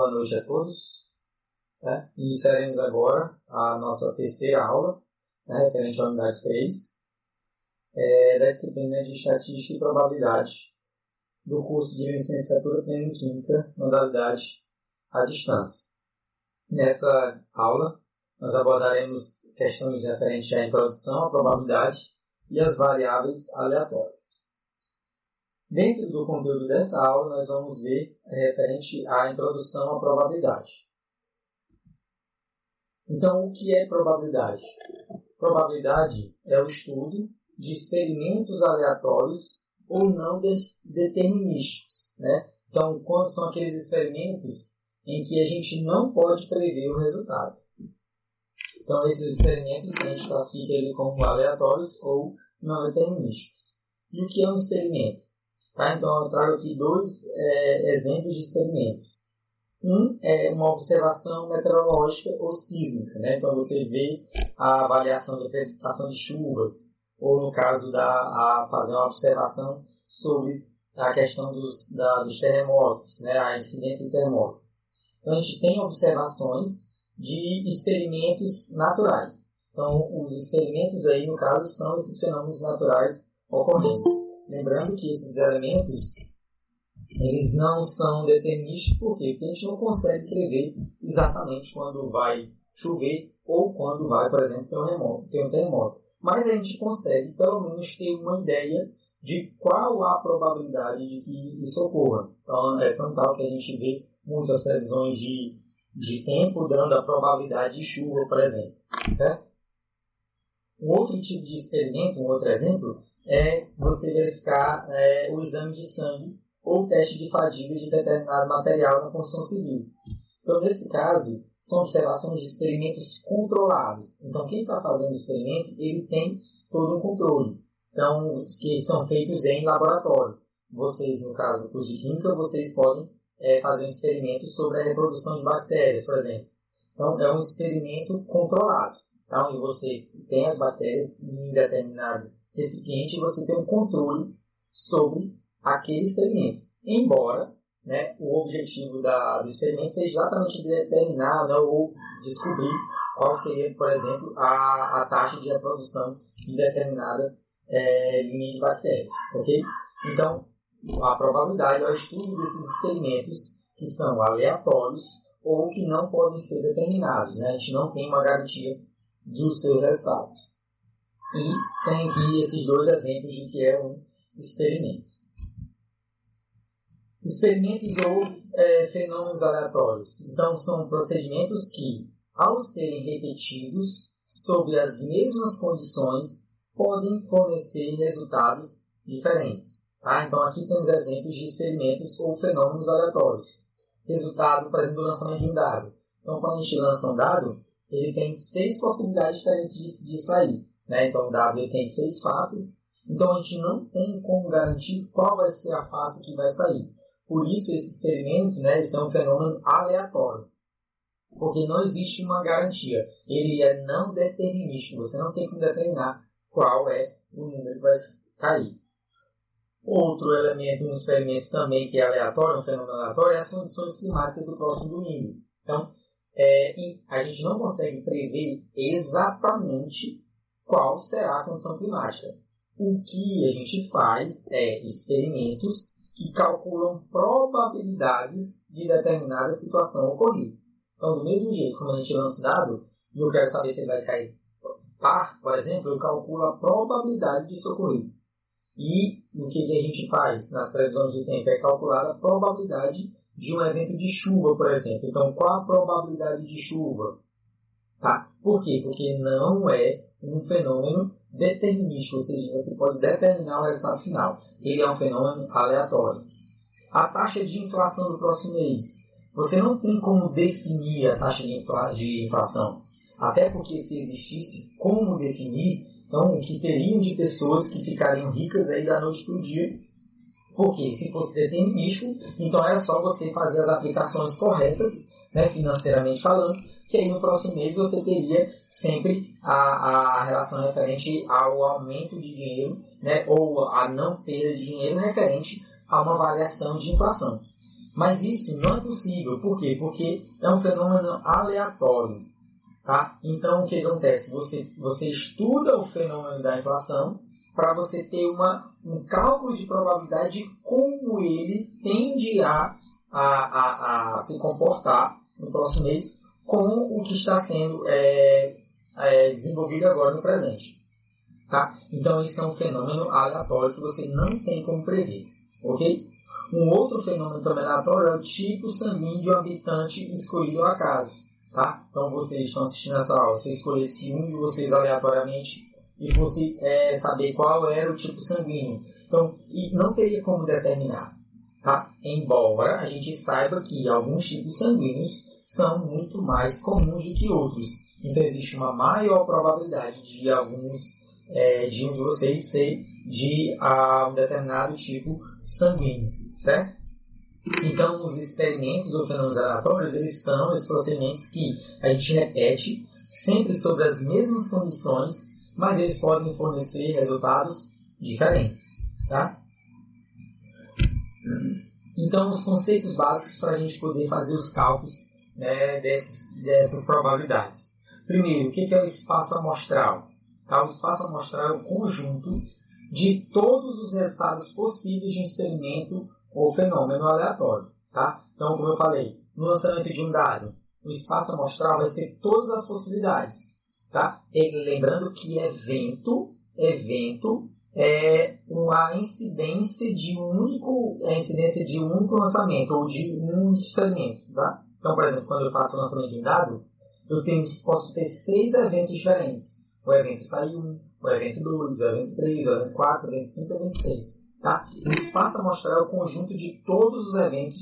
boa noite a todos. Iniciaremos agora a nossa terceira aula, referente à unidade 3, da disciplina de Estatística e Probabilidade, do curso de Licenciatura Plena em Química, modalidade à distância. Nessa aula, nós abordaremos questões referentes à introdução, à probabilidade e às variáveis aleatórias. Dentro do conteúdo dessa aula, nós vamos ver referente à introdução à probabilidade. Então, o que é probabilidade? Probabilidade é o estudo de experimentos aleatórios ou não determinísticos. Então, quando são aqueles experimentos em que a gente não pode prever o resultado. Então, esses experimentos a gente classifica ele como aleatórios ou não determinísticos. E o que é um experimento? Então, eu trago aqui dois exemplos de experimentos. Um é uma observação meteorológica ou sísmica. Então, você vê a avaliação da precipitação de chuvas, ou no caso, fazer uma observação sobre a questão dos terremotos, a incidência de terremotos. Então, a gente tem observações de experimentos naturais. Então, os experimentos aí, no caso, são esses fenômenos naturais ocorrendo. Lembrando que esses elementos, eles não são determinísticos, por quê? Porque a gente não consegue prever exatamente quando vai chover ou quando vai, por exemplo, ter um terremoto. Mas a gente consegue, pelo menos, ter uma ideia de qual a probabilidade de que isso ocorra. Então, é tal que a gente vê muitas previsões de tempo dando a probabilidade de chuva, por exemplo. Certo? Um outro tipo de experimento, um outro exemplo, é você verificar o exame de sangue ou o teste de fadiga de determinado material na construção civil. Então, nesse caso, são observações de experimentos controlados. Então, quem está fazendo o experimento, ele tem todo um controle. Então, que são feitos em laboratório. Vocês, no caso do curso de Química, vocês podem fazer um experimento sobre a reprodução de bactérias, por exemplo. Então, é um experimento controlado. Então, onde você tem as bactérias em determinado recipiente e você tem um controle sobre aquele experimento. Embora o objetivo do experimento seja exatamente determinar ou descobrir qual seria, por exemplo, a taxa de reprodução de determinada linha de bactérias. Okay? Então, a probabilidade é o estudo desses experimentos que são aleatórios ou que não podem ser determinados. A gente não tem uma garantia dos seus resultados. E tem aqui esses dois exemplos de que é um experimento. Experimentos ou fenômenos aleatórios. Então, são procedimentos que, ao serem repetidos sob as mesmas condições, podem fornecer resultados diferentes. Então, aqui temos exemplos de experimentos ou fenômenos aleatórios. Resultado, por exemplo, do lançamento de um dado. Então, quando a gente lança um dado, ele tem 6 possibilidades diferentes de sair. Então, o dado ele tem 6 faces. Então, a gente não tem como garantir qual vai ser a face que vai sair. Por isso, esse experimento é um fenômeno aleatório. Porque não existe uma garantia. Ele é não determinístico. Você não tem como determinar qual é o número que vai cair. Outro elemento no experimento também que é aleatório, um fenômeno aleatório, é as condições climáticas do próximo domingo. Então, a gente não consegue prever exatamente qual será a condição climática. O que a gente faz é experimentos que calculam probabilidades de determinada situação ocorrer. Então, do mesmo jeito como a gente lança um dado, e eu quero saber se ele vai cair par, por exemplo, eu calculo a probabilidade disso ocorrer. E o que a gente faz nas previsões do tempo é calcular a probabilidade de um evento de chuva, por exemplo. Então, qual a probabilidade de chuva? Por quê? Porque não é um fenômeno determinístico, ou seja, você pode determinar o resultado final. Ele é um fenômeno aleatório. A taxa de inflação do próximo mês. Você não tem como definir a taxa de inflação. Até porque se existisse como definir, então o que teriam de pessoas que ficariam ricas aí da noite para o dia. Porque se fosse determinístico, então era só você fazer as aplicações corretas, financeiramente falando, que aí no próximo mês você teria sempre a relação referente ao aumento de dinheiro, ou a não perda de dinheiro referente a uma variação de inflação. Mas isso não é possível. Por quê? Porque é um fenômeno aleatório. Tá? Então, o que acontece? Você estuda o fenômeno da inflação para você ter um cálculo de probabilidade de como ele tende a se comportar no próximo mês com o que está sendo desenvolvido agora no presente. Tá? Então, isso é um fenômeno aleatório que você não tem como prever. Ok? Um outro fenômeno também aleatório é o tipo sanguíneo de um habitante escolhido ao acaso. Tá? Então, vocês estão assistindo essa aula, se eu escolhesse um de vocês aleatoriamente e fosse saber qual era o tipo sanguíneo. Então, não teria como determinar. Tá? Embora a gente saiba que alguns tipos sanguíneos são muito mais comuns do que outros. Então, existe uma maior probabilidade de de um de vocês ser de um determinado tipo sanguíneo, certo? Então, os experimentos ou fenômenos aleatórios, eles são esses procedimentos que a gente repete sempre sobre as mesmas condições, mas eles podem fornecer resultados diferentes, tá? Então, os conceitos básicos para a gente poder fazer os cálculos, né, dessas probabilidades. Primeiro, o que é o espaço amostral? Tá? O espaço amostral é o conjunto de todos os resultados possíveis de um experimento ou fenômeno aleatório. Tá? Então, como eu falei, no lançamento de um dado, o espaço amostral vai ser todas as possibilidades. Tá? E lembrando que evento é a incidência de um único lançamento ou de um único experimento. Tá? Então, por exemplo, quando eu faço o lançamento de um dado, posso ter 6 eventos diferentes. O evento sai 1, o evento 2, o evento 3, o evento 4, o evento 5 e o evento 6. Tá? O espaço amostral é o conjunto de todos os eventos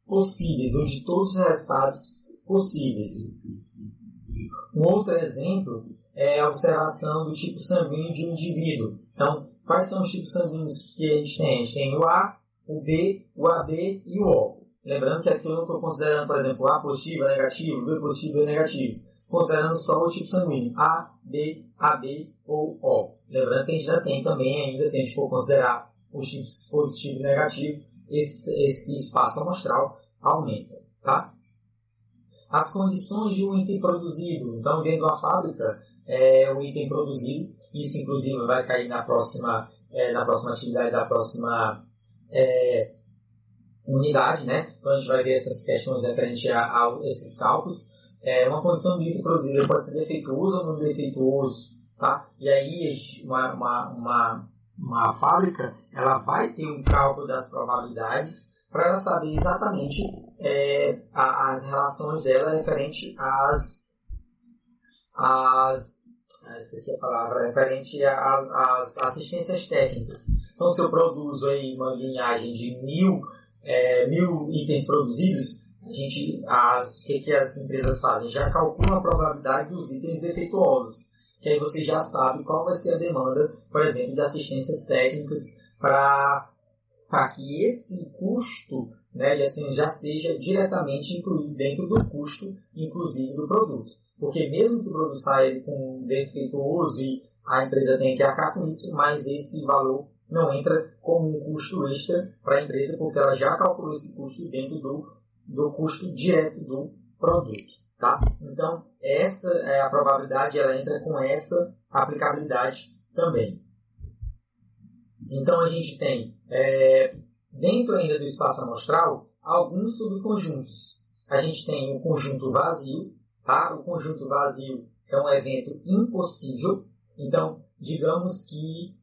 possíveis, ou de todos os resultados possíveis. Um outro exemplo é a observação do tipo sanguíneo de um indivíduo. Então, quais são os tipos sanguíneos que a gente tem? A gente tem o A, o B, o AB e o O. Lembrando que aqui eu não estou considerando, por exemplo, A positivo é negativo, B positivo é negativo. Considerando só o tipo sanguíneo A, B, AB ou O. Lembrando que a gente já tem também ainda, se a gente for considerar os tipos positivo e negativo, esse espaço amostral aumenta. Tá? As condições de um item produzido. Então, dentro de uma fábrica, o item produzido, isso inclusive vai cair na próxima atividade da próxima unidade, né? Então, a gente vai ver essas questões referentes a esses cálculos. Uma condição do item produzido pode ser defeituoso ou não defeituoso. Tá? E aí, uma fábrica ela vai ter um cálculo das probabilidades para ela saber exatamente as relações dela referente referente às assistências técnicas. Então, se eu produzo aí uma linhagem de 1000 itens produzidos, o que as empresas fazem? Já calculam a probabilidade dos itens defeituosos, que aí você já sabe qual vai ser a demanda, por exemplo, de assistências técnicas para que esse custo, né, já seja diretamente incluído dentro do custo, inclusive do produto. Porque mesmo que o produto saia com defeituoso e a empresa tenha que arcar com isso, mas esse valor não entra como um custo extra para a empresa, porque ela já calculou esse custo dentro do custo direto do produto. Tá? Então, essa a probabilidade, ela entra com essa aplicabilidade também. Então, a gente tem, dentro ainda do espaço amostral, alguns subconjuntos. A gente tem o conjunto vazio. Tá? O conjunto vazio é um evento impossível. Então, digamos que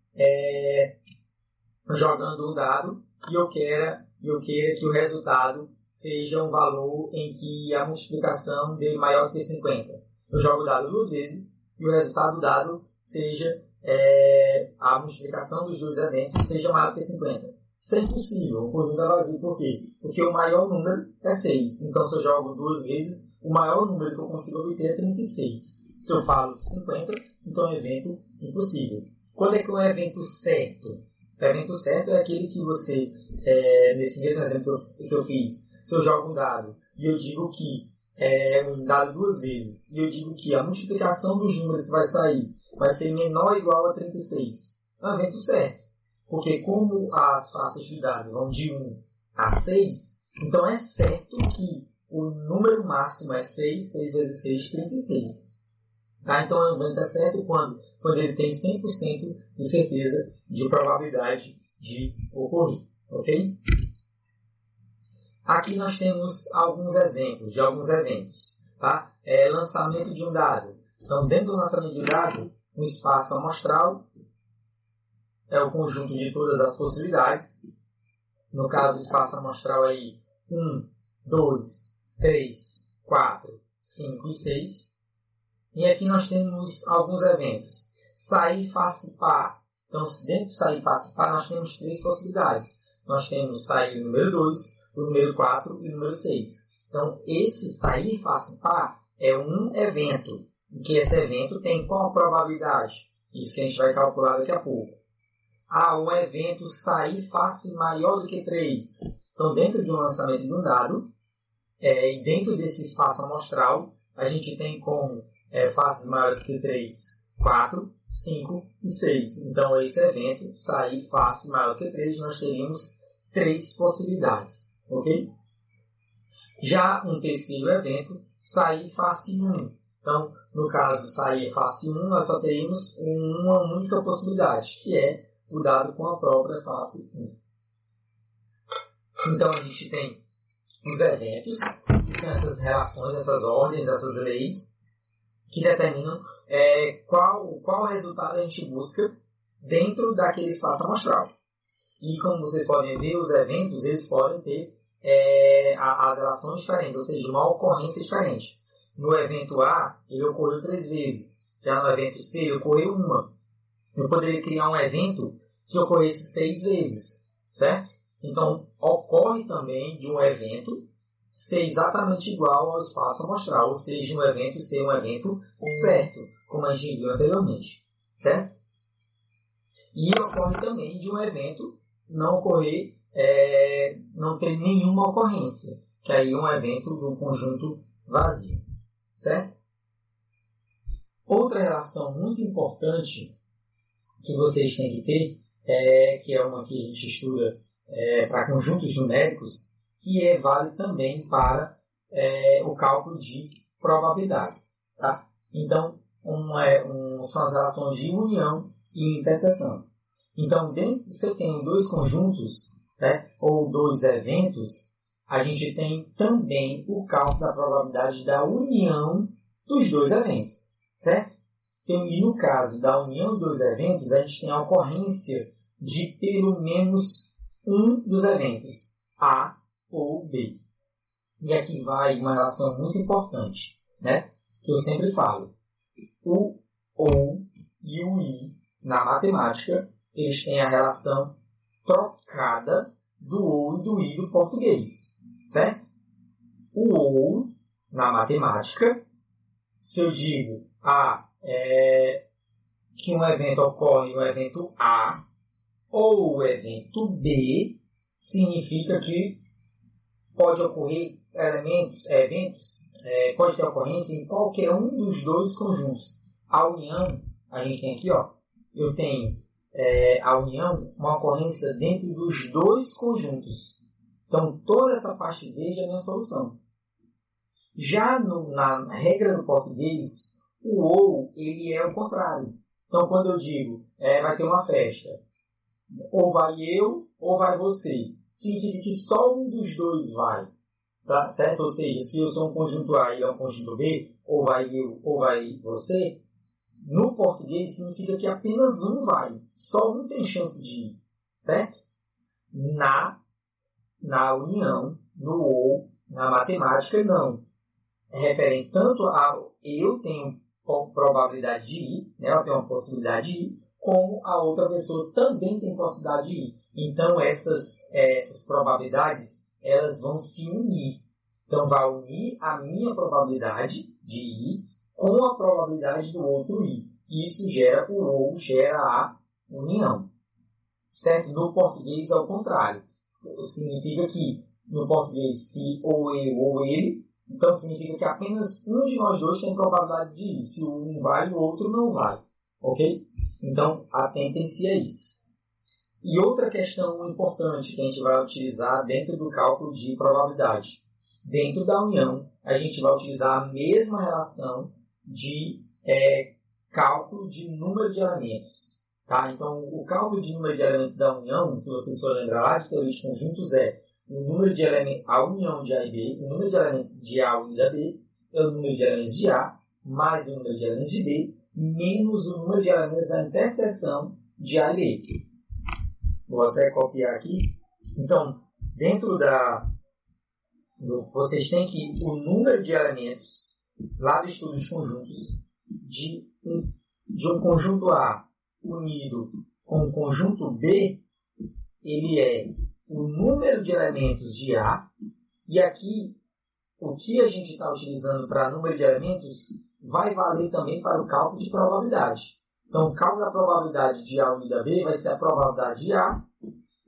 jogando um dado e eu queira que o resultado seja um valor em que a multiplicação dê maior que 50. Eu jogo o dado 2 vezes e o resultado do dado seja a multiplicação dos dois eventos seja maior que 50. Isso é impossível, o conjunto é vazio. Por quê? Porque o maior número é 6. Então, se eu jogo 2 vezes, o maior número que eu consigo obter é 36. Se eu falo 50, então é um evento impossível. Quando é que é um evento certo? O evento certo é aquele que você, nesse mesmo exemplo que eu fiz, se eu jogo um dado e eu digo que um dado 2 vezes, e eu digo que a multiplicação dos números que vai sair vai ser menor ou igual a 36, é um evento certo. Porque como as faces de dados vão de 1 a 6, Então é certo que o número máximo é 6, 6 vezes 6, 36. Tá? Então o evento é certo quando ele tem 100% de certeza de probabilidade de ocorrer. Ok? Aqui nós temos alguns exemplos de alguns eventos. Tá? Lançamento de um dado. Então, dentro do lançamento de um dado, um espaço amostral é o conjunto de todas as possibilidades. No caso, o espaço amostral aí 1, 2, 3, 4, 5 e 6. E aqui nós temos alguns eventos. Sair, face, par. Então, dentro de sair, face, par, nós temos 3 possibilidades. Nós temos sair número 2, o número 4 e o número 6. Então, esse sair, face, par é um evento. E que esse evento tem qual probabilidade? Isso que a gente vai calcular daqui a pouco. Um evento sair face maior do que 3. Então, dentro de um lançamento de um dado, e dentro desse espaço amostral, a gente tem como faces maiores que 3, 4, 5 e 6. Então, esse evento, sair face maior que 3, nós teríamos 3 possibilidades. Ok? Já um terceiro evento, sair face 1. Então, no caso, sair face 1, nós só teríamos uma única possibilidade, que é o dado com a própria face 1. Então, a gente tem os eventos, que são essas relações, essas ordens, essas leis, que determinam qual resultado a gente busca dentro daquele espaço amostral. E como vocês podem ver, os eventos eles podem ter as relações diferentes, ou seja, uma ocorrência diferente. No evento A, ele ocorreu 3 vezes. Já no evento C, ele ocorreu 1. Eu poderia criar um evento que ocorresse 6 vezes, certo? Então, ocorre também de um evento ser exatamente igual ao espaço amostral, ou seja, um evento ser um evento certo, como a gente viu anteriormente, certo? E ocorre também de um evento não ocorrer, não ter nenhuma ocorrência, que aí é um evento do conjunto vazio, certo? Outra relação muito importante que vocês têm que ter, que é uma que a gente estuda para conjuntos numéricos, que vale também para o cálculo de probabilidades. Tá? Então, são as relações de união e interseção. Então, se eu tenho 2 conjuntos, ou 2 eventos, a gente tem também o cálculo da probabilidade da união dos 2 eventos, certo? Então, e no caso da união dos eventos, a gente tem a ocorrência de pelo menos um dos eventos, A ou B. E aqui vai uma relação muito importante, né? Que eu sempre falo. O OU e o I, na matemática, eles têm a relação trocada do OU e do I do português, certo? O OU, na matemática, se eu digo que um evento ocorre no evento A ou o evento B, significa que pode ocorrer pode ter ocorrência em qualquer um dos 2 conjuntos. A união, a gente tem aqui, eu tenho a união, uma ocorrência dentro dos 2 conjuntos. Então, toda essa parte verde é a minha solução. Já na regra do português, o ou, ele é o contrário. Então, quando eu digo, vai ter uma festa, ou vai eu, ou vai você, significa que só um dos 2 vai. Tá? Certo? Ou seja, se eu sou um conjunto A e é um conjunto B, ou vai eu, ou vai você, no português significa que apenas um vai. Só um tem chance de ir. Certo? Na união, no ou, na matemática, não. É referente tanto a eu tenho probabilidade de ir, né? Eu tenho uma possibilidade de ir, como a outra pessoa também tem possibilidade de ir. Então, essas probabilidades, elas vão se unir. Então, vai unir a minha probabilidade de ir com a probabilidade do outro ir. Isso gera o ou, gera a união. Certo? No português é o contrário. Significa que, no português, se ou eu ou ele, então significa que apenas um de nós 2 tem probabilidade de ir. Se um vai, o outro não vai. Ok? Então, atentem-se a isso. E outra questão importante que a gente vai utilizar dentro do cálculo de probabilidade. Dentro da união, a gente vai utilizar a mesma relação de cálculo de número de elementos. Tá? Então, o cálculo de número de elementos da união, se vocês forem lembrar lá de teoria de conjuntos, é o número de elementos, a união de A e B, o número de elementos de A unida a B, é o número de elementos de A, mais o número de elementos de B, menos o número de elementos da interseção de A e B. Vou até copiar aqui. Então, dentro vocês têm que o número de elementos lá do estudo de conjuntos de um conjunto A unido com o conjunto B, ele é o número de elementos de A, e aqui o que a gente está utilizando para número de elementos vai valer também para o cálculo de probabilidade. Então, o cálculo da probabilidade de A unido a B vai ser a probabilidade de A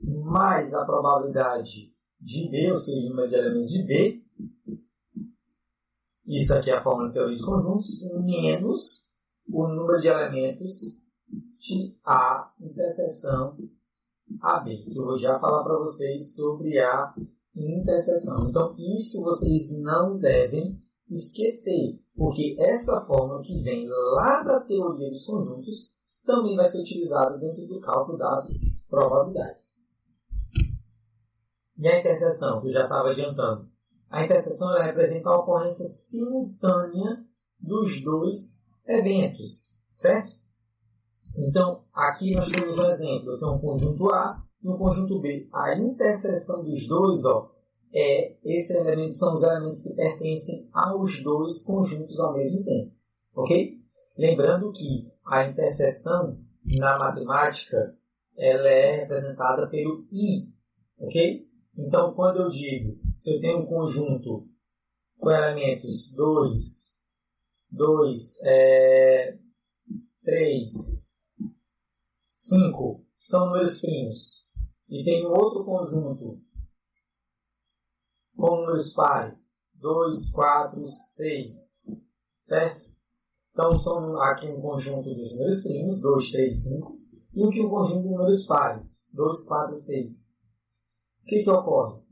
mais a probabilidade de B, ou seja, o número de elementos de B. Isso aqui é a fórmula de teoria de conjuntos, menos o número de elementos de A interseção AB. Eu vou já falar para vocês sobre a interseção. Então, isso vocês não devem esquecer, porque essa fórmula que vem lá da teoria dos conjuntos também vai ser utilizada dentro do cálculo das probabilidades. E a interseção, que eu já estava adiantando. A interseção ela representa a ocorrência simultânea dos dois eventos, certo? Então, aqui nós temos um exemplo. Eu tenho um conjunto A e um conjunto B. A interseção dos dois, esses elementos são os elementos que pertencem aos dois conjuntos ao mesmo tempo. Ok? Lembrando que a interseção na matemática ela é representada pelo I. Ok? Então, quando eu digo, se eu tenho um conjunto com elementos 3, 5, são números primos, e tenho outro conjunto com números pares, 2, 4, 6, certo? Então, são aqui um conjunto dos números primos, 2, 3, 5, e aqui um conjunto de números pares, 2, 4, 6. O que ocorre?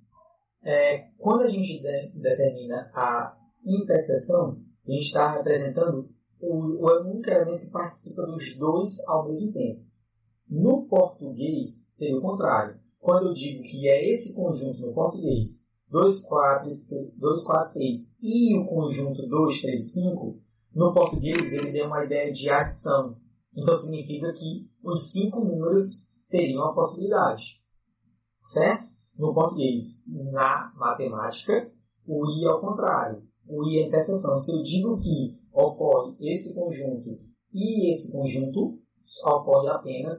Quando a gente determina a interseção, a gente está representando o único elemento que participa dos dois ao mesmo tempo. No português, seria o contrário. Quando eu digo que é esse conjunto no português, 2, 4, 6, e o conjunto 2, 3, 5, no português ele deu uma ideia de adição. Então significa que os 5 números teriam a possibilidade. Certo? No português, na matemática, o I é o contrário. O I é a interseção. Se eu digo que ocorre esse conjunto e esse conjunto, ocorre apenas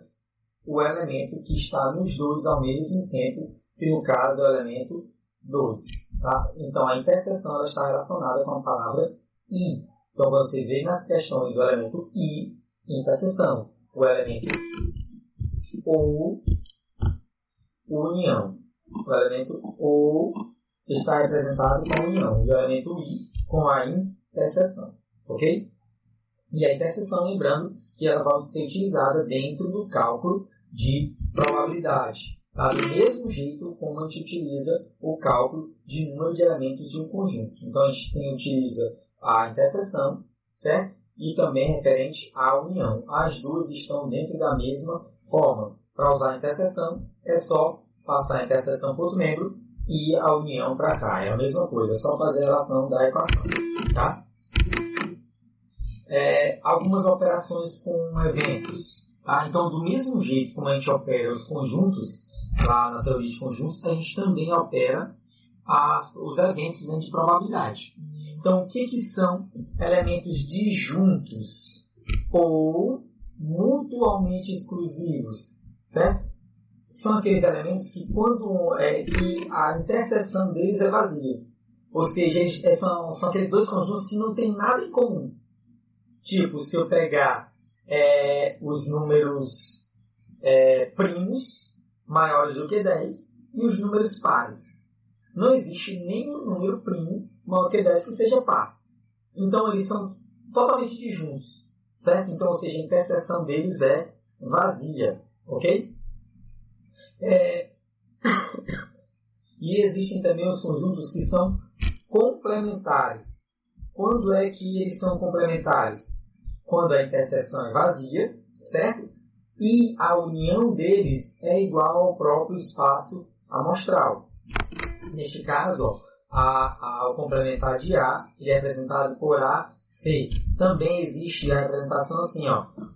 o elemento que está nos dois ao mesmo tempo, que no caso é o elemento 2. Tá? Então, a interseção ela está relacionada com a palavra I. Então, vocês veem nas questões o elemento I, interseção. O elemento OU, união. O elemento OU está representado com a união. O elemento I com a interseção. Ok? E a interseção, lembrando que ela vai ser utilizada dentro do cálculo de probabilidade. Tá? Do mesmo jeito como a gente utiliza o cálculo de número de elementos de um conjunto. Então, a gente utiliza a interseção, certo? E também referente à união. As duas estão dentro da mesma forma. Para usar a interseção, é só passar a interseção para outro membro e a união para cá. É a mesma coisa, é só fazer a relação da equação. Tá? Algumas operações com eventos. Tá? Então, do mesmo jeito como a gente opera os conjuntos, lá na teoria de conjuntos, a gente também opera os eventos de probabilidade. Então, o que são elementos disjuntos ou mutuamente exclusivos? Certo? São aqueles elementos que, que a interseção deles é vazia. Ou seja, são aqueles dois conjuntos que não têm nada em comum. Tipo, se eu pegar os números primos maiores do que 10 e os números pares. Não existe nenhum número primo maior que 10 que seja par. Então, eles são totalmente disjuntos. Certo? Então, ou seja, a interseção deles é vazia. Ok? E existem também os conjuntos que são complementares. Quando é que eles são complementares? Quando a interseção é vazia, certo? E a união deles é igual ao próprio espaço amostral. Neste caso, o complementar de A ele é representado por AC. Também existe a representação assim,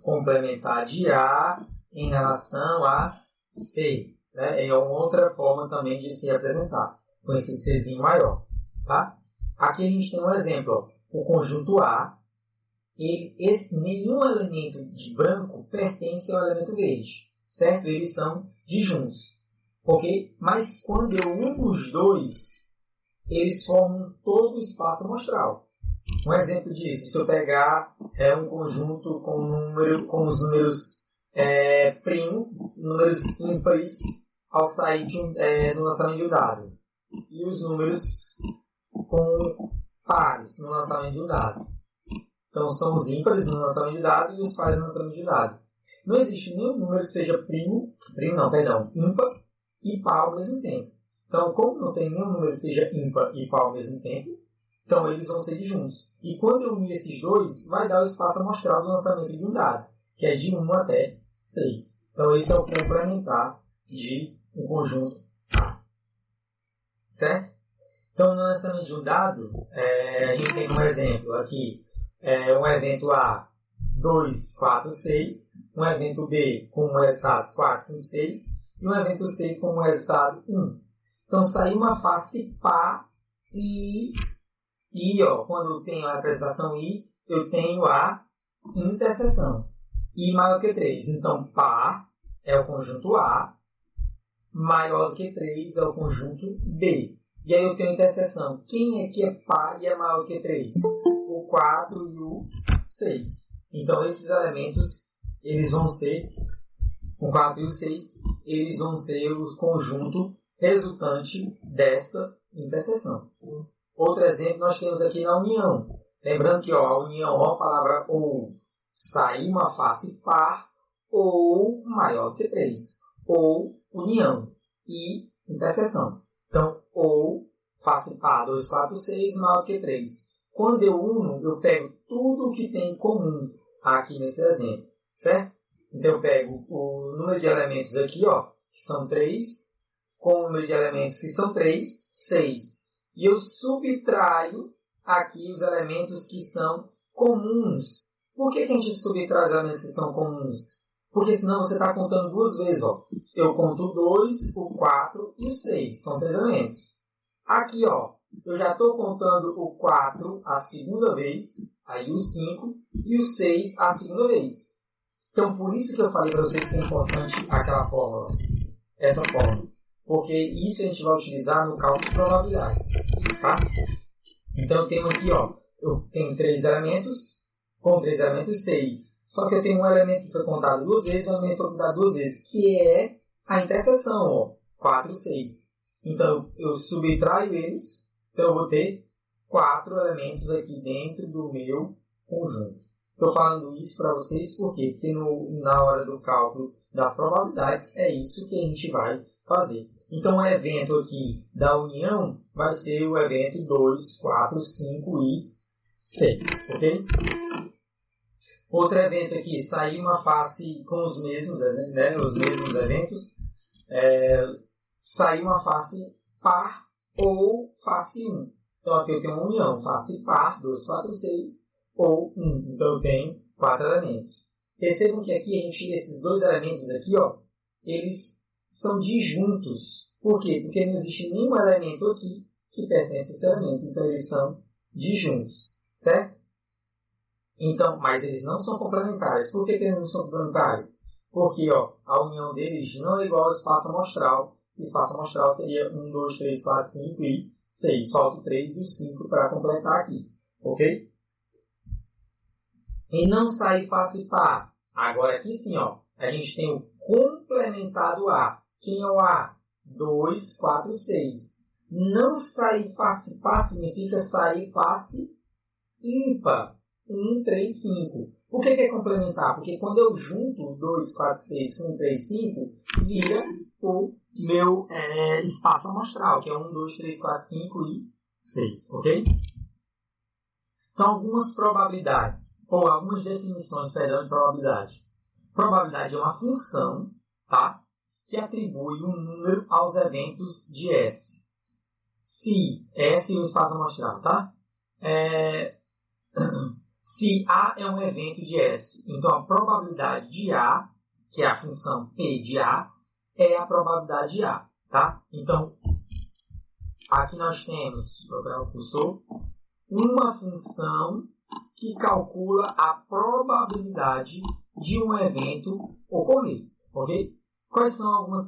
complementar de A em relação a C. Né? É uma outra forma também de se representar, com esse Czinho maior. Tá? Aqui a gente tem um exemplo. O conjunto A, nenhum elemento de branco pertence ao elemento verde. Certo? Eles são disjuntos. Ok? Mas quando eu uno os dois, eles formam todo o espaço amostral. Um exemplo disso, se eu pegar um conjunto com os números primos, números ímpares, ao sair no lançamento de um dado, e os números com pares no lançamento de um dado. Então, são os ímpares no lançamento de dado e os pares no lançamento de dado. Não existe nenhum número que seja ímpar e par ao mesmo tempo. Então, como não tem nenhum número que seja ímpar e par ao mesmo tempo, então eles vão ser juntos. E quando eu unir esses dois, vai dar o espaço amostral do lançamento de um dado, que é de 1 até 6. Então, esse é o complementar de um conjunto A. Certo? Então, no lançamento de um dado, a gente tem um exemplo aqui. Um evento A, 2, 4, 6. Um evento B com resultados 4, 5, 6. E um evento C com resultado 1. Então, saiu uma face par e quando eu tenho a representação I, eu tenho a interseção. I maior que 3. Então, par é o conjunto A, maior que 3 é o conjunto B. E aí eu tenho a interseção. Quem é que é par e é maior que 3? O 4 e o 6. Então, esses elementos, eles vão ser, o 4 e o 6, eles vão ser o conjunto resultante desta interseção. Outro exemplo nós temos aqui na união. Lembrando que a união, a palavra ou, sai uma face par ou maior que 3. Ou união e interseção. Então, ou face par 2, 4, 6 maior que 3. Quando eu uno, eu pego tudo o que tem em comum aqui nesse exemplo. Certo? Então, eu pego o número de elementos aqui, que são 3, com o número de elementos que são 3, 6. E eu subtraio aqui os elementos que são comuns. Por que a gente subtrai os elementos que são comuns? Porque senão você está contando duas vezes. Eu conto o 2, o 4 e o 6. São 3 elementos. Aqui, eu já estou contando o 4 a segunda vez, aí o 5 e o 6 a segunda vez. Então, por isso que eu falei para vocês que é importante aquela fórmula. Essa fórmula. Porque isso a gente vai utilizar no cálculo de probabilidades. Tá? Então, eu tenho aqui, eu tenho 3 elementos, com 3 elementos 6. Só que eu tenho um elemento que foi contado 2 vezes, um elemento que foi contado 2 vezes, que é a interseção, 4 e 6. Então, eu subtraio eles, então eu vou ter 4 elementos aqui dentro do meu conjunto. Estou falando isso para vocês por quê? Porque na hora do cálculo das probabilidades é isso que a gente vai fazer. Então, o evento aqui da união vai ser o evento 2, 4, 5 e 6. Ok? Outro evento aqui, sair uma face com os mesmos eventos. Sair uma face par ou face 1. Então, aqui eu tenho uma união, face par, 2, 4, 6. Ou 1. Então, eu tenho 4 elementos. Percebam que aqui, esses 2 elementos aqui, eles são disjuntos. Por quê? Porque não existe nenhum elemento aqui que pertence a esse elemento. Então, eles são disjuntos. Certo? Então, mas eles não são complementares. Por que eles não são complementares? Porque a união deles não é igual ao espaço amostral. O espaço amostral seria 1, 2, 3, 4, 5 e 6. Falta o 3 e o 5 para completar aqui. Ok? E não sair face par. Agora aqui sim, a gente tem o complementado A. Quem é o A? 2, 4, 6. Não sair face par significa sair face ímpar. 1, 3, 5. Por que é complementar? Porque quando eu junto 2, 4, 6, 1, 3, 5, vira o meu espaço amostral, que é 1, 2, 3, 4, 5 e 6, ok? Então, algumas probabilidades, ou algumas definições, perdão, de probabilidade. Probabilidade é uma função, tá? Que atribui um número aos eventos de S. Se S é o espaço amostral, tá? Se A é um evento de S, então a probabilidade de A, que é a função P de A, é a probabilidade de A, tá? Então, aqui nós temos, vou procurar o cursor, uma função que calcula a probabilidade de um evento ocorrer, ok? Quais são algumas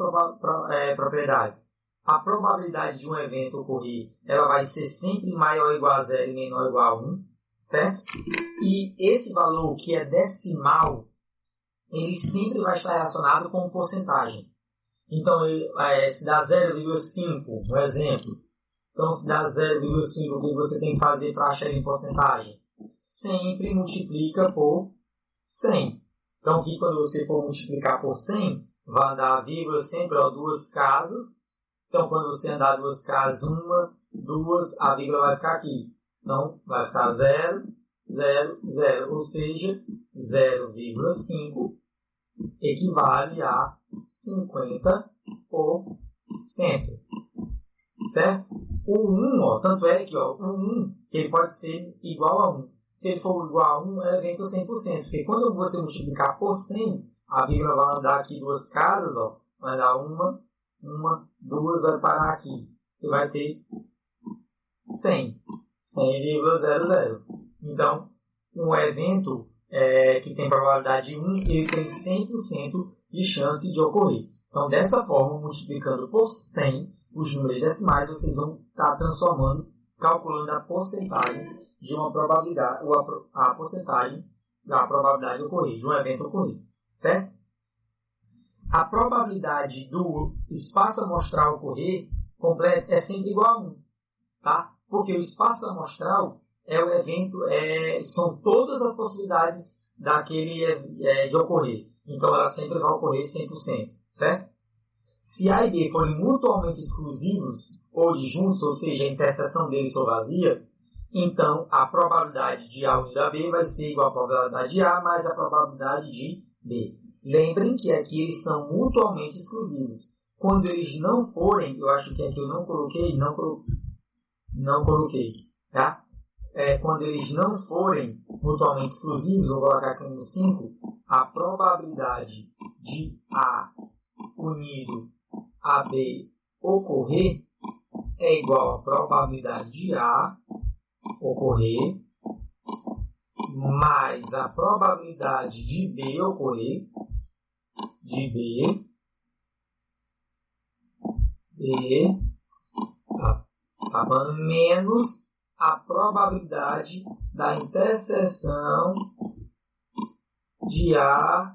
propriedades? A probabilidade de um evento ocorrer, ela vai ser sempre maior ou igual a 0 e menor ou igual a 1, certo? E esse valor, que é decimal, ele sempre vai estar relacionado com porcentagem. Então, se dá 0,5, um exemplo. Então, se dá 0,5, o que você tem que fazer para achar em porcentagem? Sempre multiplica por 100. Então, aqui, quando você for multiplicar por 100, vai dar a vírgula sempre, duas casas. Então, quando você andar duas casas, uma, duas, a vírgula vai ficar aqui. Então, vai ficar 0, 0, 0. Ou seja, 0,5 equivale a 50%. Certo? O 1, tanto é que o 1, que ele pode ser igual a 1. Se ele for igual a 1, é evento 100%. Porque quando você multiplicar por 100, a vírgula vai andar aqui duas casas, vai dar uma, duas, vai parar aqui. Você vai ter 100. 100,00. Então, um evento que tem probabilidade de 1, ele tem 100% de chance de ocorrer. Então, dessa forma, multiplicando por 100 os números decimais, vocês vão estar transformando, calculando a porcentagem de uma probabilidade, ou a porcentagem da probabilidade de ocorrer, de um evento ocorrer, certo? A probabilidade do espaço amostral ocorrer completo é sempre igual a 1, tá? Porque o espaço amostral é o evento, são todas as possibilidades daquele de ocorrer. Então, ela sempre vai ocorrer 100%, certo? Se A e B forem mutuamente exclusivos ou disjuntos, ou seja, a interseção deles for vazia, então a probabilidade de A unido a B vai ser igual à probabilidade de A mais a probabilidade de B. Lembrem que aqui eles são mutuamente exclusivos. Quando eles não forem, eu acho que aqui eu não coloquei, tá? Quando eles não forem mutuamente exclusivos, vou colocar aqui no 5, a probabilidade de A unido a B ocorrer é igual à probabilidade de A ocorrer mais a probabilidade de B ocorrer, menos a probabilidade da interseção de A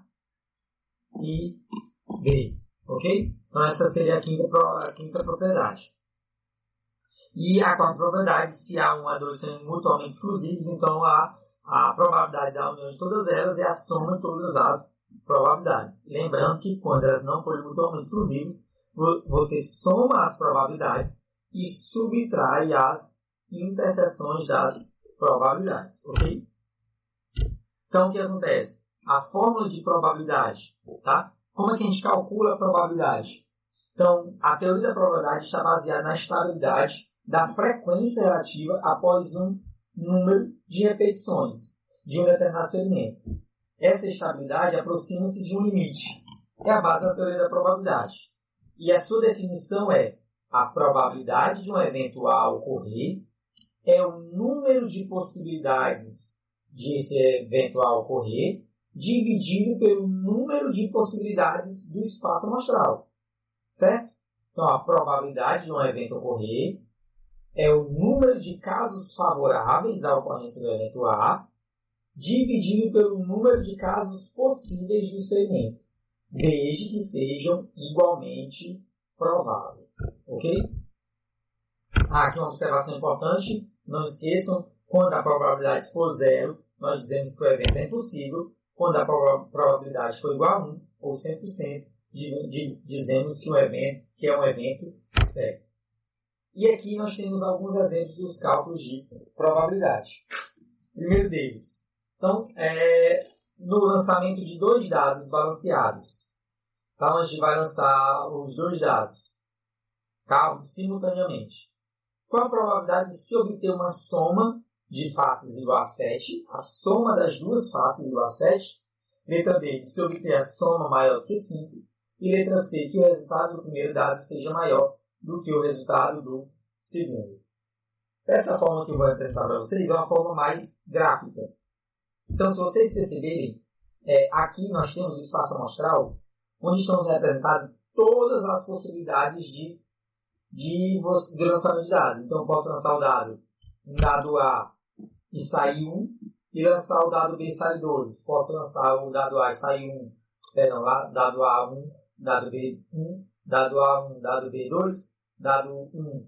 e B. Ok? Então, essa seria a quinta propriedade. E a quarta propriedade, se A1 e A2 são mutuamente exclusivos, então a probabilidade da união de todas elas é a soma de todas as probabilidades. Lembrando que quando elas não forem mutuamente exclusivas, você soma as probabilidades e subtrai as interseções das probabilidades. Ok? Então, o que acontece? A fórmula de probabilidade, tá? Como é que a gente calcula a probabilidade? Então, a teoria da probabilidade está baseada na estabilidade da frequência relativa após um número de repetições de um determinado experimento. Essa estabilidade aproxima-se de um limite. É a base da teoria da probabilidade. E a sua definição é: a probabilidade de um evento A ocorrer é o número de possibilidades de esse evento A ocorrer dividido pelo número de possibilidades do espaço amostral. Certo? Então, a probabilidade de um evento ocorrer é o número de casos favoráveis à ocorrência do evento A dividido pelo número de casos possíveis do experimento, desde que sejam igualmente prováveis. Ok? Aqui uma observação importante. Não esqueçam, quando a probabilidade for 0, nós dizemos que o evento é impossível. Quando a probabilidade for igual a 1 ou 100%, dizemos que é um evento certo. E aqui nós temos alguns exemplos dos cálculos de probabilidade. Primeiro deles, então, no lançamento de dois dados balanceados. Então, a gente vai lançar os dois dados simultaneamente. Qual a probabilidade de se obter uma soma de faces igual a 7? A soma das duas faces igual a 7. Letra B, de se obter a soma maior que 5. E letra C, que o resultado do primeiro dado seja maior do que o resultado do segundo. Essa forma que eu vou apresentar para vocês é uma forma mais gráfica. Então, se vocês perceberem, aqui nós temos o espaço amostral, onde estão representadas todas as possibilidades de lançamento de dados. Então, eu posso lançar um dado A e sair 1, e lançar o dado B e sair 2. Posso lançar o dado A e sair 1, dado A 1, dado B 1, dado A 1, dado B 2, dado 1,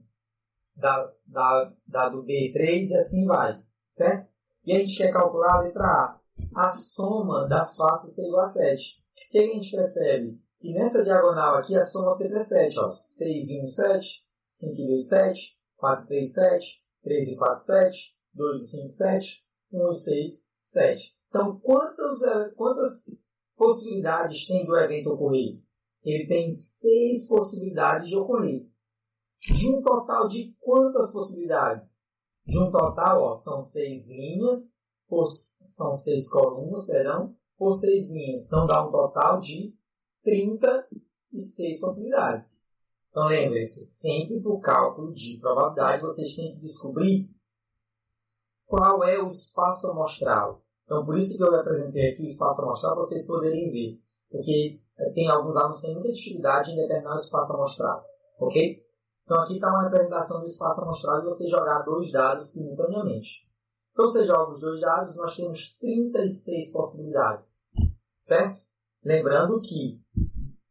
dado B 3 e assim vai, certo? E a gente quer calcular a letra A soma das faces ser igual a 7. O que a gente percebe? Que nessa diagonal aqui a soma sempre é 7. Ó. 6 e 1, 7. 5 e 2, 7. 4 e 3, 7. 3 e 4, 7. 2 e 5, 7. 1 e 6, 7. Então, quantas possibilidades tem do evento ocorrer? Ele tem 6 possibilidades de ocorrer. De um total de quantas possibilidades? De um total, são 6 linhas, são 6 colunas, por 6 linhas. Então, dá um total de 36 possibilidades. Então, lembre-se, sempre para o cálculo de probabilidade, vocês têm que descobrir qual é o espaço amostral. Então, por isso que eu apresentei aqui o espaço amostral, para vocês poderem ver. Porque tem alguns alunos que têm muita dificuldade em determinar o espaço amostral. Ok? Então, aqui está uma representação do espaço amostral de você jogar dois dados simultaneamente. Então, você joga os dois dados, nós temos 36 possibilidades. Certo? Lembrando que,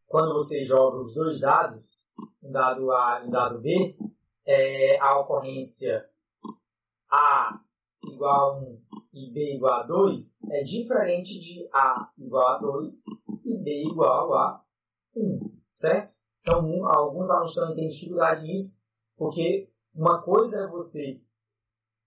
quando você joga os dois dados, o dado A e o dado B, a ocorrência A igual a 1 e B igual a 2 é diferente de A igual a 2 e B igual a 1. Certo? Então, alguns alunos também têm dificuldade nisso, porque uma coisa é você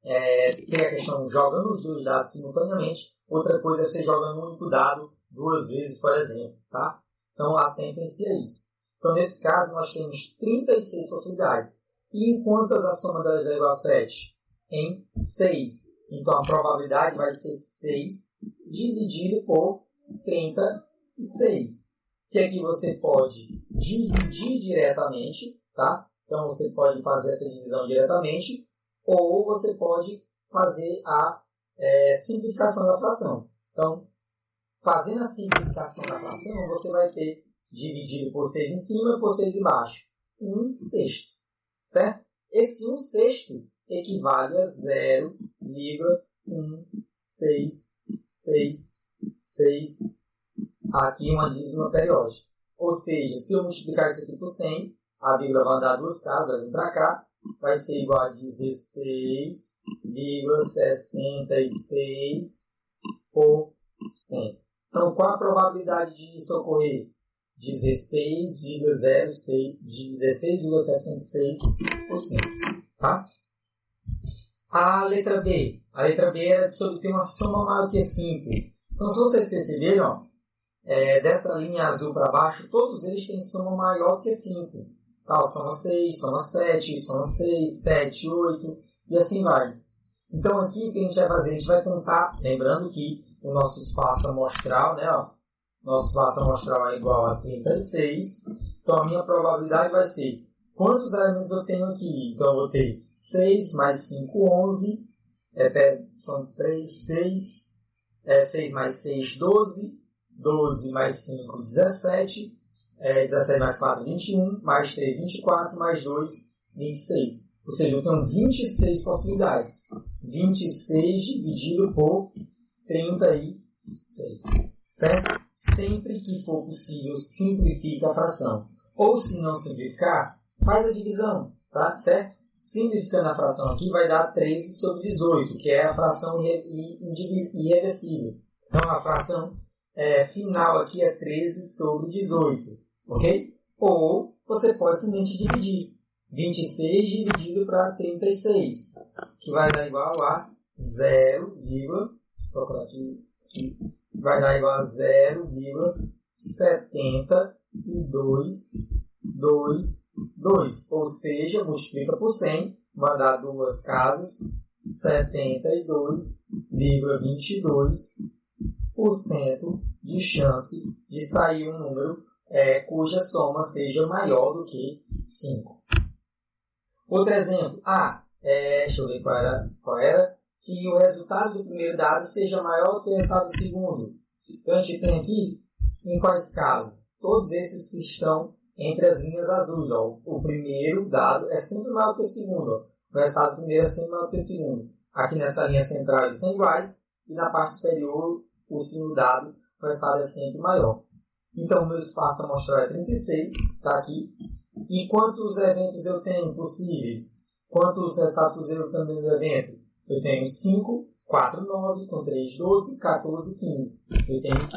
ter a questão jogando os dois dados simultaneamente, outra coisa é você jogando um único dado duas vezes, por exemplo. Tá? Então, atentem-se a isso. Então, nesse caso, nós temos 36 possibilidades. E em quantas a soma delas é igual a 7? Em 6. Então, a probabilidade vai ser 6 dividido por 36. Que aqui você pode dividir diretamente, tá? Então, você pode fazer essa divisão diretamente, ou você pode fazer a simplificação da fração. Então, fazendo a simplificação da fração, você vai ter dividido por 6 em cima e por 6 embaixo. 1/6, certo? Esse 1/6 equivale a 0,1666, aqui uma dízima periódica. Ou seja, se eu multiplicar isso aqui por 100, a vírgula vai andar duas casas, vai vir para cá, vai ser igual a 16,66%. Então, qual a probabilidade de isso ocorrer? 16,66%. Tá? A letra B. A letra B era de obter uma soma maior que 5. Então, se vocês perceberam, dessa linha azul para baixo, todos eles têm soma maior que 5. Tá? Soma 6, soma 7, soma 6, 7, 8 e assim vai. Então, aqui o que a gente vai fazer? A gente vai contar, lembrando que o nosso espaço amostral, nosso espaço amostral é igual a 36. Então, a minha probabilidade vai ser quantos elementos eu tenho aqui? Então, eu vou ter 6 mais 5, 11. São 3, 6. 6 mais 6, 12. 12 mais 5, 17. 17 mais 4, 21. Mais 3, 24. Mais 2, 26. Ou seja, eu tenho 26 possibilidades. 26 dividido por 36. Certo? Sempre que for possível, simplifica a fração. Ou se não simplificar, faz a divisão. Tá? Certo? Simplificando a fração aqui, vai dar 13 sobre 18, que é a fração irreversível. Então, a fração final aqui é 13 sobre 18, ok? Ou você pode simplesmente dividir 26 dividido para 36, que vai dar igual a 0,7222, ou seja, multiplica por 100, vai dar duas casas, 72,22% de chance de sair um número cuja soma seja maior do que 5. Outro exemplo, deixa eu ver qual era, que o resultado do primeiro dado seja maior do que o resultado do segundo. Então a gente tem aqui, em quais casos? Todos esses que estão entre as linhas azuis. Ó. O primeiro dado é sempre maior do que o segundo. Ó. O resultado do primeiro é sempre maior do que o segundo. Aqui nessa linha central eles são iguais, e na parte superior, o segundo dado, o resultado é sempre maior. Então o meu espaço a mostrar é 36, está aqui. E quantos eventos eu tenho possíveis? Quantos resultados possíveis eu tenho no evento? Eu tenho 5, 4, 9, com 3, 12, 14, 15. Eu tenho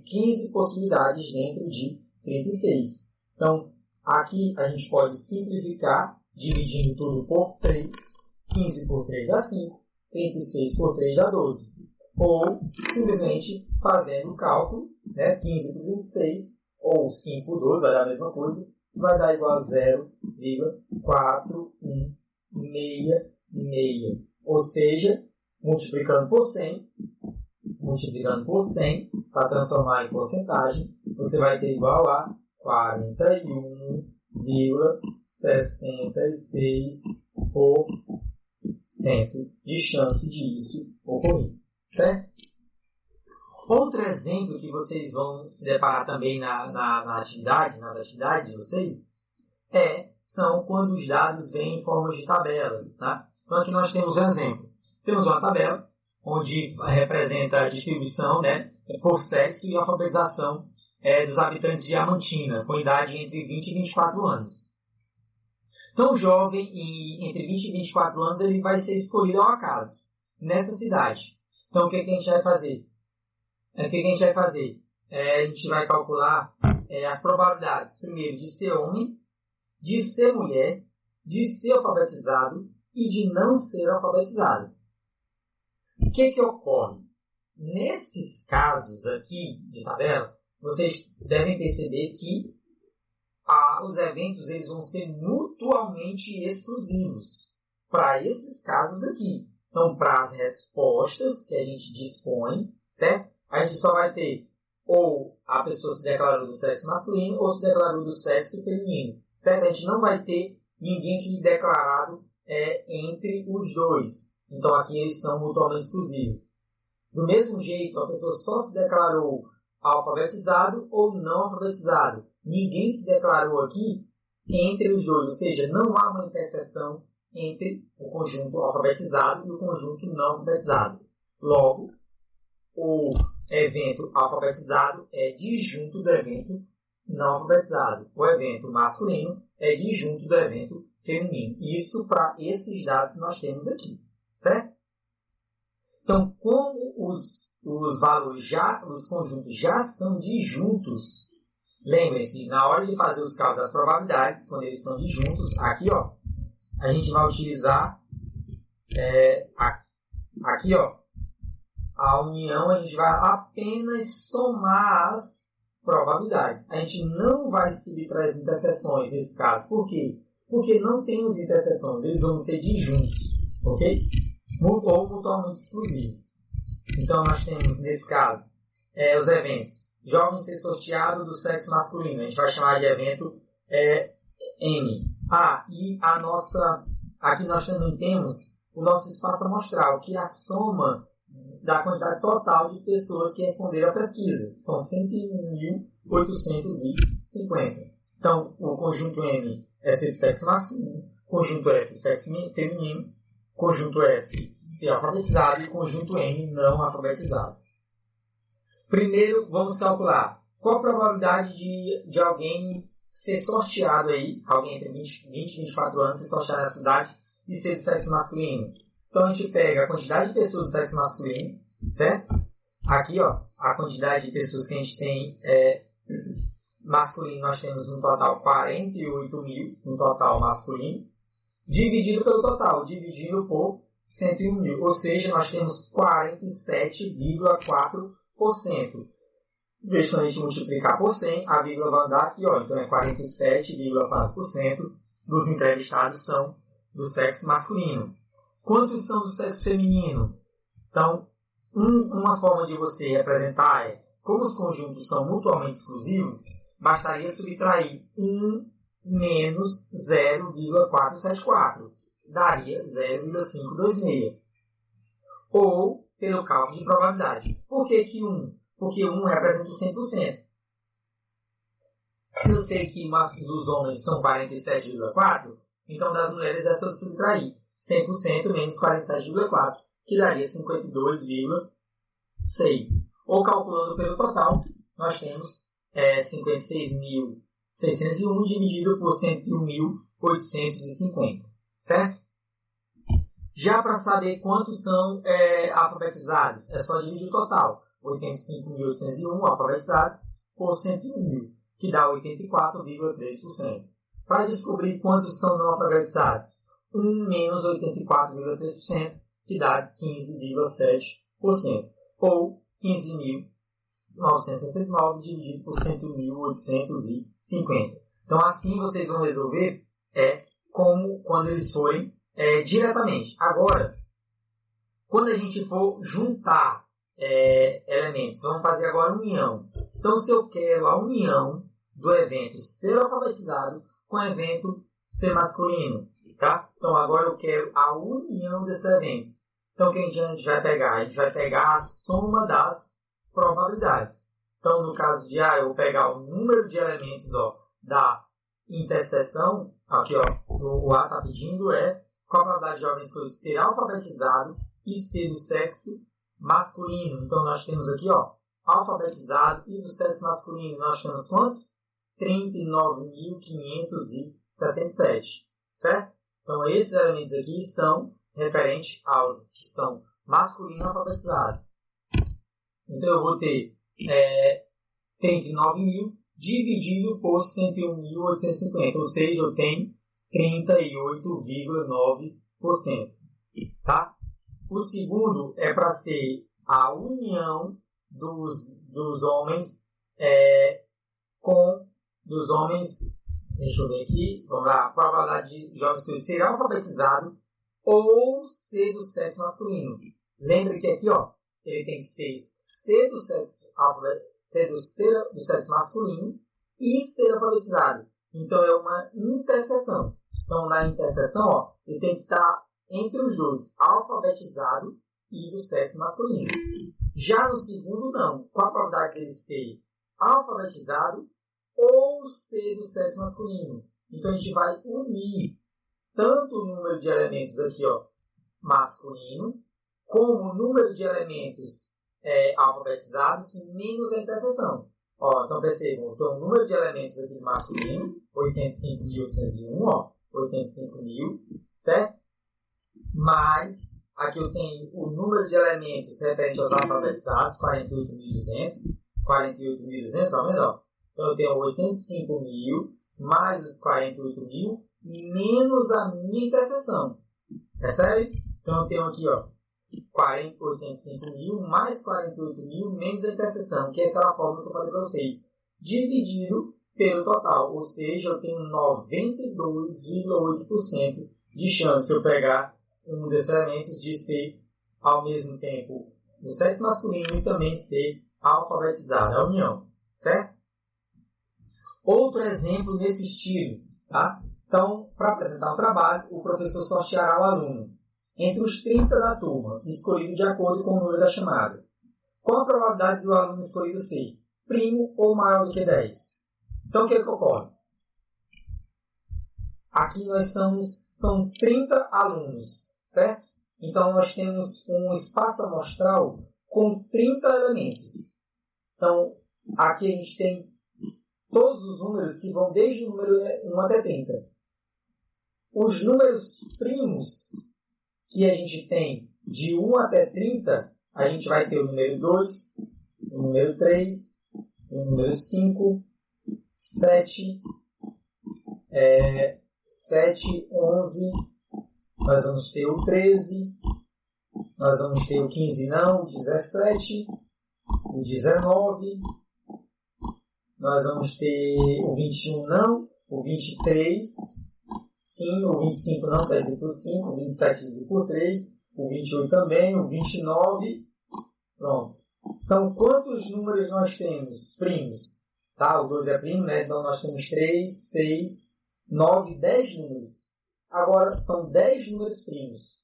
15 possibilidades dentro de 36. Então, aqui a gente pode simplificar, dividindo tudo por 3. 15 por 3 dá 5. 36 por 3 dá 12. Ou, simplesmente, fazendo o cálculo, 15 por 26, ou 5 por 12, vai dar a mesma coisa, vai dar igual a 0,416. Ou seja, multiplicando por 100, para transformar em porcentagem, você vai ter igual a 41,66% de chance de isso ocorrer. Certo? Outro exemplo que vocês vão se deparar também nas atividades de vocês, são quando os dados vêm em forma de tabela. Tá? Então aqui nós temos um exemplo. Temos uma tabela onde representa a distribuição por sexo e alfabetização dos habitantes de Diamantina, com idade entre 20 e 24 anos. Então o jovem entre 20 e 24 anos ele vai ser escolhido ao acaso, nessa cidade. Então o que a gente vai fazer? A gente vai calcular as probabilidades, primeiro, de ser homem, de ser mulher, de ser alfabetizado e de não ser alfabetizado. O que ocorre? Nesses casos aqui de tabela, vocês devem perceber que os eventos eles vão ser mutuamente exclusivos para esses casos aqui. Então, para as respostas que a gente dispõe, certo? A gente só vai ter ou a pessoa se declarou do sexo masculino ou se declarou do sexo feminino. Certo? A gente não vai ter ninguém que declarado entre os dois. Então aqui eles são mutuamente exclusivos. Do mesmo jeito, a pessoa só se declarou alfabetizado ou não alfabetizado. Ninguém se declarou aqui entre os dois. Ou seja, não há uma interseção entre o conjunto alfabetizado e o conjunto não alfabetizado. Logo, o evento alfabetizado é disjunto do evento não alfabetizado. O evento masculino é disjunto do evento feminino. Isso para esses dados que nós temos aqui. Certo? Então, como os valores os conjuntos já são disjuntos, lembrem-se, na hora de fazer os cálculos das probabilidades, quando eles são disjuntos, aqui, a gente vai utilizar aqui, a união, a gente vai apenas somar as probabilidades. A gente não vai subtrair as interseções nesse caso. Por quê? Porque não temos interseções, eles vão ser disjuntos, ok? Ou mutuamente exclusivos. Então, nós temos, nesse caso, os eventos. Jovem ser sorteado do sexo masculino. A gente vai chamar de evento M. E aqui nós também temos o nosso espaço amostral, que é a soma da quantidade total de pessoas que responderam à pesquisa. São 101.850. Então, o conjunto M é ser de sexo masculino, conjunto F sexo feminino, conjunto S ser alfabetizado e conjunto N não alfabetizado. Primeiro, vamos calcular qual a probabilidade de alguém ser sorteado aí, alguém entre 20 e 24 anos, ser sorteado na cidade e ser do sexo masculino. Então a gente pega a quantidade de pessoas do sexo masculino, certo? Aqui, ó, a quantidade de pessoas que a gente tem masculino, nós temos no total 48 mil no total masculino, dividido pelo total, dividido por 101 mil, ou seja, nós temos 47,4%. Veja, quando a gente multiplicar por 100, a vírgula vai andar aqui, ó, então é 47,4% dos entrevistados são do sexo masculino. Quantos são do sexo feminino? Então, uma forma de você representar é, como os conjuntos são mutuamente exclusivos, bastaria subtrair 1 menos 0,474. Daria 0,526. Ou pelo cálculo de probabilidade. Por que 1? Porque 1 representa o 100%. Se eu sei que dos homens são 47,4, então das mulheres é só subtrair 100% menos 47,4, que daria 52,6. Ou calculando pelo total, nós temos 56.601 dividido por 101.850, certo? Já para saber quantos são alfabetizados, é só dividir o total. 85.801 alfabetizados por 101.000, que dá 84,3%. Para descobrir quantos são não alfabetizados, 1 menos 84,3%, que dá 15,7%. Ou 15.969 dividido por 101.850. Então, assim vocês vão resolver como quando eles forem diretamente. Agora, quando a gente for juntar elementos, vamos fazer agora união. Então, se eu quero a união do evento ser alfabetizado com o evento ser masculino, tá? Então, agora eu quero a união desses eventos. Então, o que a gente vai pegar? A gente vai pegar a soma das probabilidades. Então, no caso de eu vou pegar o número de elementos da interseção, aqui o A está pedindo qual a probabilidade de jovem escolhido ser alfabetizado e ser do sexo masculino. Então, nós temos aqui, alfabetizado e do sexo masculino. Nós temos quantos? 39.577, certo? Então, esses elementos aqui são referentes aos que são masculinos alfabetizados. Então, eu vou ter 39.000 dividido por 101.850, ou seja, eu tenho 38,9%. Tá? O segundo é para ser a união dos homens dos homens, deixa eu ver aqui, vamos lá, a probabilidade de jovens ser alfabetizado ou ser do sexo masculino. Lembra que aqui, ele tem que ser do sexo masculino e ser alfabetizado. Então, é uma interseção. Então, na interseção, ele tem que estar entre os dois, alfabetizado e do sexo masculino. Já no segundo, não. Qual a probabilidade dele ser alfabetizado ou ser do sexo masculino? Então, a gente vai unir tanto o número de elementos aqui, masculino, como o número de elementos alfabetizados menos a interseção. Então, percebam, então, o número de elementos aqui masculino, 85.801, 85.000, certo? Mas, aqui eu tenho o número de elementos referente aos alfabetizados, 48.200, tá vendo? Então, eu tenho 85.000 mais os 48.000 menos a minha interseção. Percebe? Então, eu tenho aqui, 85.000 mais 48.000 menos a interseção, que é aquela fórmula que eu falei para vocês, dividido pelo total, ou seja, eu tenho 92,8% de chance de eu pegar um desses elementos de ser ao mesmo tempo do sexo masculino e também ser alfabetizado, a união, certo? Outro exemplo nesse estilo, tá? Então, para apresentar o trabalho, o professor sorteará o aluno entre os 30 da turma, escolhido de acordo com o número da chamada. Qual a probabilidade do aluno escolhido ser primo ou maior do que 10? Então, o que ocorre? Aqui nós são 30 alunos, certo? Então, nós temos um espaço amostral com 30 elementos. Então, aqui a gente tem todos os números que vão desde o número 1 até 30. Os números primos que a gente tem de 1 até 30, a gente vai ter o número 2, o número 3, o número 5, 7, 11, nós vamos ter o 13, nós vamos ter o 15 não, o 17, o 19, nós vamos ter o 21 não, o 23, sim, o 25 não, quer dizer por 5, o 27 dividido por 3, o 28 também, o 29, pronto. Então, quantos números nós temos primos? Tá? O 12 é primo, né? Então nós temos 3, 6, 9, 10 números. Agora, são 10 números primos.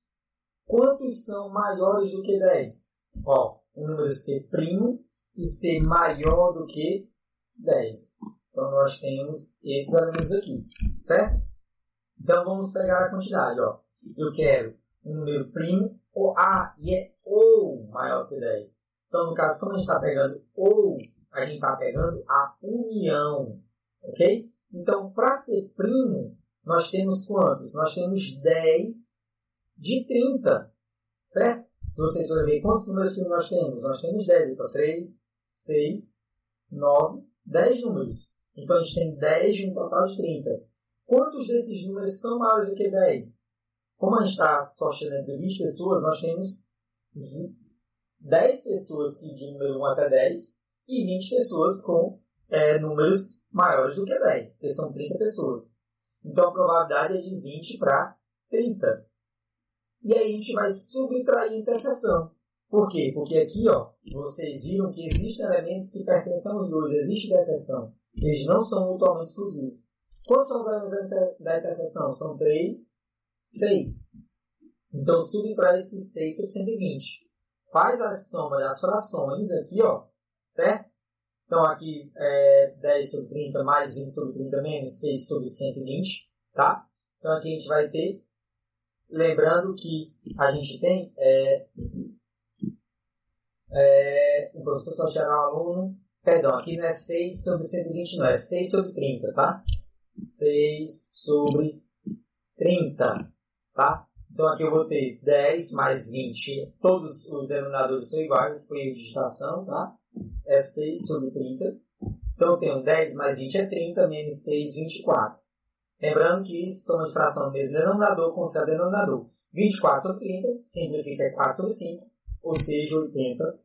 Quantos são maiores do que 10? Ó, o número ser primo e ser maior do que 10. Então, nós temos esses elementos aqui, certo? Então, vamos pegar a quantidade. Ó. Eu quero um número primo, e é ou maior que 10. Então, no caso, como a gente está pegando ou, a gente está pegando a união, ok? Então, para ser primo, nós temos quantos? Nós temos 10 de 30, certo? Se vocês forem ver quantos números primos nós temos 10. Então, 3, 6, 9, 10 números. Então, a gente tem 10 de um total de 30. Quantos desses números são maiores do que 10? Como a gente está sorteando entre 20 pessoas, nós temos 10 pessoas de número 1 até 10 e 20 pessoas com números maiores do que 10, que são 30 pessoas. Então, a probabilidade é de 20 para 30. E aí a gente vai subtrair a interseção. Por quê? Porque aqui, ó, vocês viram que existem elementos que pertencem aos dois, existe interseção. Eles não são mutuamente exclusivos. Quantos são os elementos da interseção? São 3, 6. Então, subtrai esse 6 sobre 120. Faz a soma das frações aqui, ó, certo? Então, aqui, 10 sobre 30 mais 20 sobre 30 menos 6 sobre 120, tá? Então, aqui a gente vai ter, lembrando que a gente tem, o professor sorteará o aluno, perdão, aqui não é 6 sobre 120, não, é 6 sobre 30, tá? 6 sobre 30, tá? Então, aqui eu vou ter 10 mais 20. Todos os denominadores são iguais, foi a digitação, tá? É 6 sobre 30. Então, eu tenho 10 mais 20 é 30, menos 6, 24. Lembrando que isso soma de fração do mesmo denominador com o seu denominador. 24 sobre 30 simplifica 4 sobre 5, ou seja, 80%.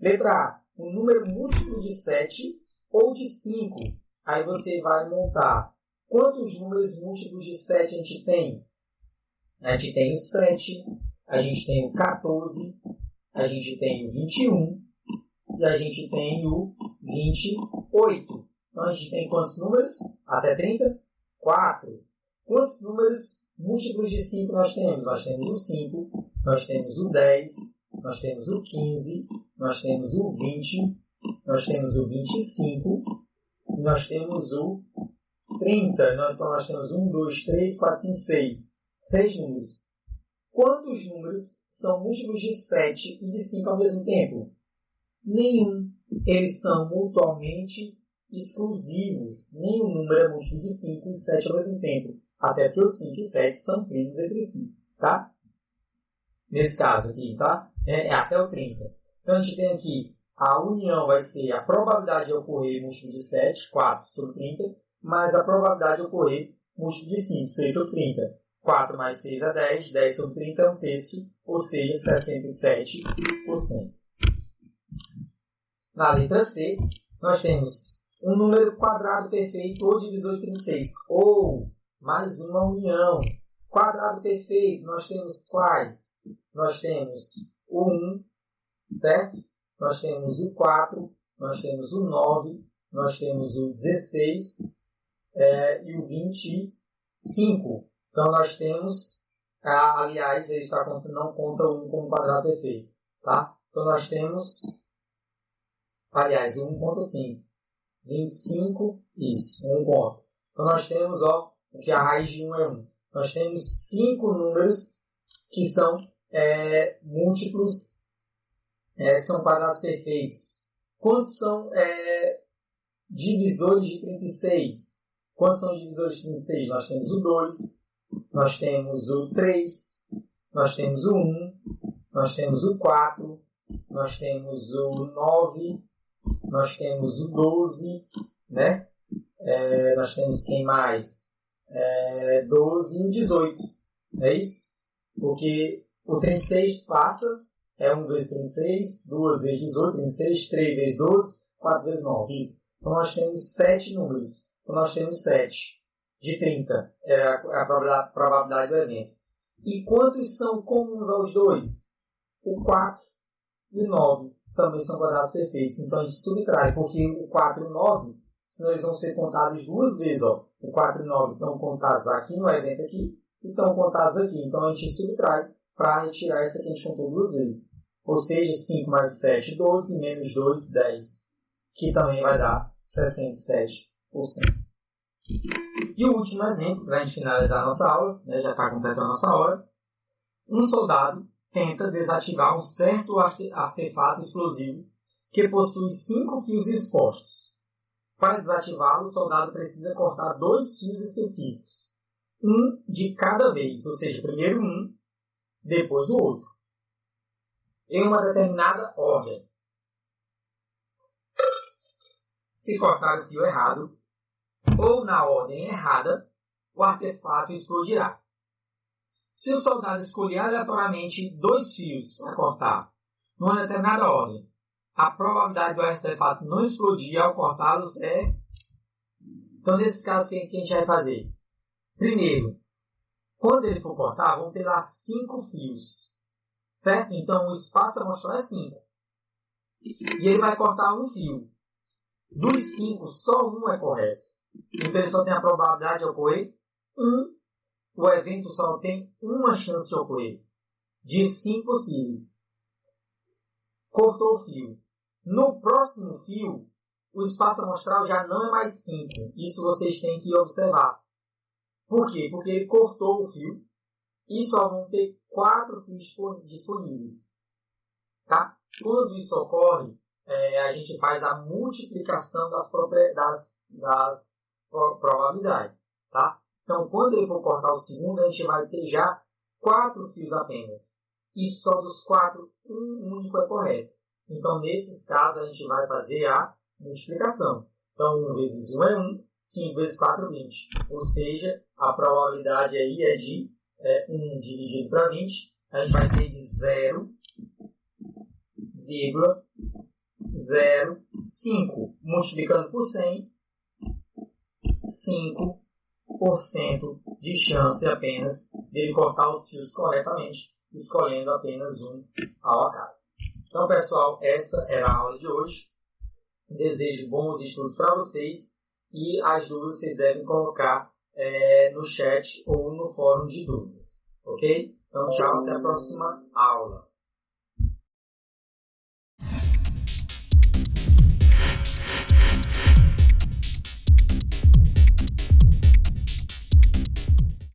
Letra A. Um número múltiplo de 7 ou de 5. Aí você vai montar. Quantos números múltiplos de 7 a gente tem? A gente tem o 7, a gente tem o 14, a gente tem o 21 e a gente tem o 28. Então, a gente tem quantos números? Até 30? 4. Quantos números múltiplos de 5 nós temos? Nós temos o 5, nós temos o 10, nós temos o 15, nós temos o 20, nós temos o 25 e nós temos o 30. Então, nós temos 1, 2, 3, 4, 5, 6. 6 números. Quantos números são múltiplos de 7 e de 5 ao mesmo tempo? Nenhum. Eles são mutuamente exclusivos. Nenhum número é múltiplo de 5 e 7 ao mesmo tempo. Até que os 5 e 7 são primos entre si. Tá? Nesse caso aqui, tá? É até o 30. Então, a gente tem aqui a união vai ser a probabilidade de ocorrer múltiplo de 7, 4 sobre 30, mais a probabilidade de ocorrer múltiplo de 5, 6 sobre 30. 4 mais 6 é 10, 10 sobre 30 é um terço, ou seja, 67%. Na letra C, nós temos um número quadrado perfeito ou divisor de 36, ou mais uma união. Quadrado perfeito, nós temos quais? Nós temos o 1, certo? Nós temos o 4, nós temos o 9, nós temos o 16 e o 25. Então, nós temos, aliás, ele não conta o 1 como quadrado perfeito, tá? Então, nós temos, aliás, o 1 conta sim, 25, isso, 1 conta. Então, nós temos, ó, que a raiz de 1 é 1. Nós temos 5 números que são múltiplos, são quadrados perfeitos. Quantos são Divisores de 36. Quantos são os divisores de 36? Nós temos o 2, nós temos o 3, nós temos o 1, nós temos o 4, nós temos o 9, nós temos o 12, né? Nós temos quem mais? 12 e o 18. É isso? Porque o 36 passa, 1 vezes 36, 2 vezes 18, 36, 3 vezes 12, 4 vezes 9. Isso. Então nós temos 7 números. Então nós temos 7 de 30. É a probabilidade do evento. E quantos são comuns aos dois? O 4 e o 9 também são quadrados perfeitos. Então a gente subtrai, porque o 4 e o 9, senão eles vão ser contados duas vezes. Ó. O 4 e o 9 estão contados aqui no evento aqui, e estão contados aqui. Então a gente subtrai para retirar essa que a gente contou duas vezes. Ou seja, 5 mais 7, 12, menos 2, 10. Que também vai dar 67%. E o último exemplo, para a gente finalizar a nossa aula, né, já está completando a nossa hora. Um soldado tenta desativar um certo artefato explosivo que possui 5 fios expostos. Para desativá-lo, o soldado precisa cortar 2 fios específicos. Um de cada vez, ou seja, primeiro um, depois o outro. Em uma determinada ordem. Se cortar o fio errado, ou na ordem errada, o artefato explodirá. Se o soldado escolher aleatoriamente 2 fios para cortar, numa determinada ordem, a probabilidade do artefato não explodir ao cortá-los é... Então, nesse caso, o que a gente vai fazer? Primeiro, quando ele for cortar, vão ter lá 5 fios. Certo? Então, o espaço a mostrar é 5. E ele vai cortar um fio. Dos 5, só um é correto. Então, ele só tem a probabilidade de ocorrer 1. O evento só tem uma chance de ocorrer. De 5 possíveis. Cortou o fio. No próximo fio, o espaço amostral já não é mais 5. Isso vocês têm que observar. Por quê? Porque ele cortou o fio e só vão ter 4 fios disponíveis. Tá? Quando isso ocorre, a gente faz a multiplicação das probabilidades. Tá? Então, quando ele for cortar o segundo, a gente vai ter já 4 fios apenas. E só dos 4, um único é correto. Então, nesses casos, a gente vai fazer a multiplicação. Então, 1 vezes 1 é 1, 5 vezes 4 é 20. Ou seja, a probabilidade aí é de 1 dividido para 20. A gente vai ter de 0,05. Multiplicando por 100, 5% de chance apenas de ele cortar os fios corretamente, escolhendo apenas um ao acaso. Então, pessoal, essa era a aula de hoje. Desejo bons estudos para vocês e as dúvidas vocês devem colocar no chat ou no fórum de dúvidas. Ok? Então, tchau, até a próxima aula.